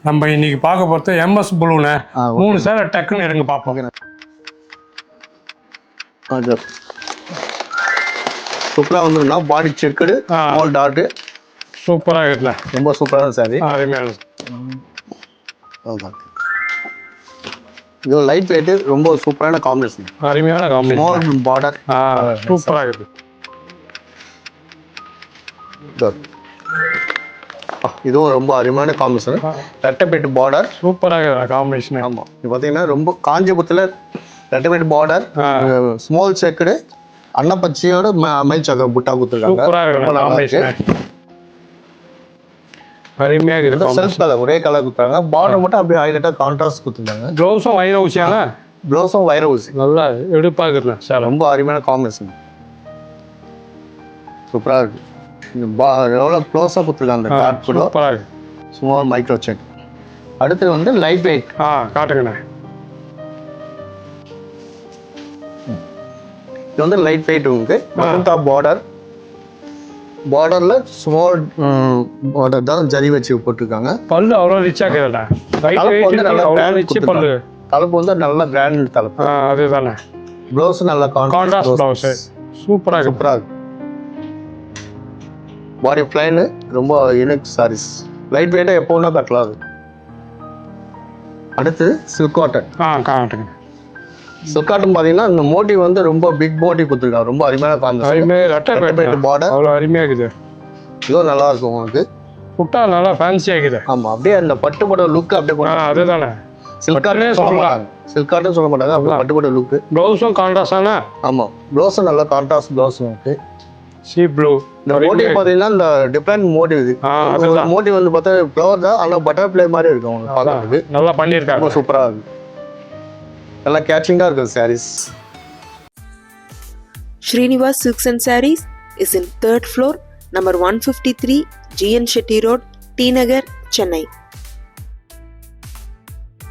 நம்ம இன்னைக்கு பார்க்க போகிறது எம்எஸ் ப்ளூண்ணே. 3 சேலை டக்குன்னு இருங்க பார்ப்போம். சூப்பராக வந்துருந்தா பாடி செக்குடு ஸ்மால் டாட்டு சூப்பராக இருக்குல்ல, ரொம்ப சூப்பராக சாரி. அருமையாக இது லைட் வெயிட்டு ரொம்ப சூப்பரான காம்பினேஷன், அருமையான காம்பினேஷன். ஸ்மால் பார்டர் சூப்பராக இருக்கு. இதுவும் ரொம்ப அருமையான காம்பினேஷன், ரெட்டைப்பேட்டு பார்டர் சூப்பராக காம்பினேஷன். ஆமாம், இது பார்த்தீங்கன்னா ரொம்ப காஞ்சிபுரத்தில் ரெட்டைப்பேட்டு பார்டர் ஸ்மால் செக்குடு அன்னப்பச்சியோட மைல் சக்கர புட்டா கொடுத்துருக்காங்க. அருமையாக இருக்குது. செல்ஃப் கலர் ஒரே கலர் கொடுத்தாங்க, பார்டர் மட்டும் அப்படியே ஹைலைட்டாக கான்ட்ராஸ்ட் கொடுத்துருக்காங்க. ப்ளவுஸும் வைர ஊசியாங்க, ப்ளவுஸும் வைர ஊசி நல்லா எடுப்பாக இருக்குல்ல சார், ரொம்ப அருமையான காம்பினேஷன், சூப்பராக இருக்கு. எவ்வளோ க்ளோஸாக கொடுத்துருக்காங்க அந்த கார்ட் கூட சூப்பராக இருக்கு. Small micro check. அடுத்து வந்து லைட் வெயிட் காட்டுங்கண்ணே. இது வந்து லைட் வெயிட் உங்களுக்கு மகந்தா பார்டர், பார்டர்ல ஸ்மால் பார்டர் தான் ஜரி வச்சு போட்டிருக்காங்க. பல்லு அவ்வளோ ரிச்சாக இருக்குதுல்ல, பல்லு தலைப்பு வந்து நல்ல பிராண்ட் தலைப்பு. அதுதானே. ப்ளவுஸ் நல்ல கான்ட்ராஸ்ட் ப்ளவுஸ் சூப்பராக சூப்பராக இருக்கு. பாடி பிளைனு ரொம்ப யூனிக் சாரீஸ், லைட் வெயிட்டாக எப்போ ஒன்றா கட்டலாம் அது. அடுத்து சில்க் காட்டன். காட்டுங்க. சில்க் காட்டன் பார்த்தீங்கன்னா இந்த மோட்டிவ் வந்து ரொம்ப பிக் மோட்டிவ் கொடுத்துருக்காங்க, ரொம்ப அருமையான காம்பினேஷன். பார்டர் அவ்வளோ அருமையாக இருக்குது. இதுவும் நல்லா இருக்கும் உங்களுக்கு, புட்டா நல்லா ஃபேன்சியாக இருக்குது. ஆமாம், அப்படியே அந்த பட்டுப்பட லுக் அப்படியே அதுதானே. சில்க் காட்டன் சொல்ல மாட்டாங்க, சில்க் காட்டன் சொல்ல மாட்டாங்க, அப்படியே பட்டுப்பட லுக்கு. ப்ளவுஸும் கான்ட்ராஸ்டானா? ஆமாம், ப்ளவுஸும் நல்லா கான்ட்ராஸ்ட் ப்ளவுஸ் இருக்கு. C blue. இந்த மோட்டிவ் பார்த்தீங்கன்னா இந்த டிஃப்ரெண்ட் மோட்டிவ் இது. மோட்டிவ் வந்து பார்த்தா ஃப்ளவர் தான், ஆனால் பட்டர்ஃப்ளை மாதிரி இருக்கும் உங்களுக்கு பார்க்கறதுக்கு. நல்லா பண்ணியிருக்காங்க, ரொம்ப சூப்பராக இருக்கு, நல்லா கேட்சிங்காக இருக்குது saris. Srinivas Silks and Sarees is in 3rd floor, number 153, GN Shetty Road, T Nagar, Chennai.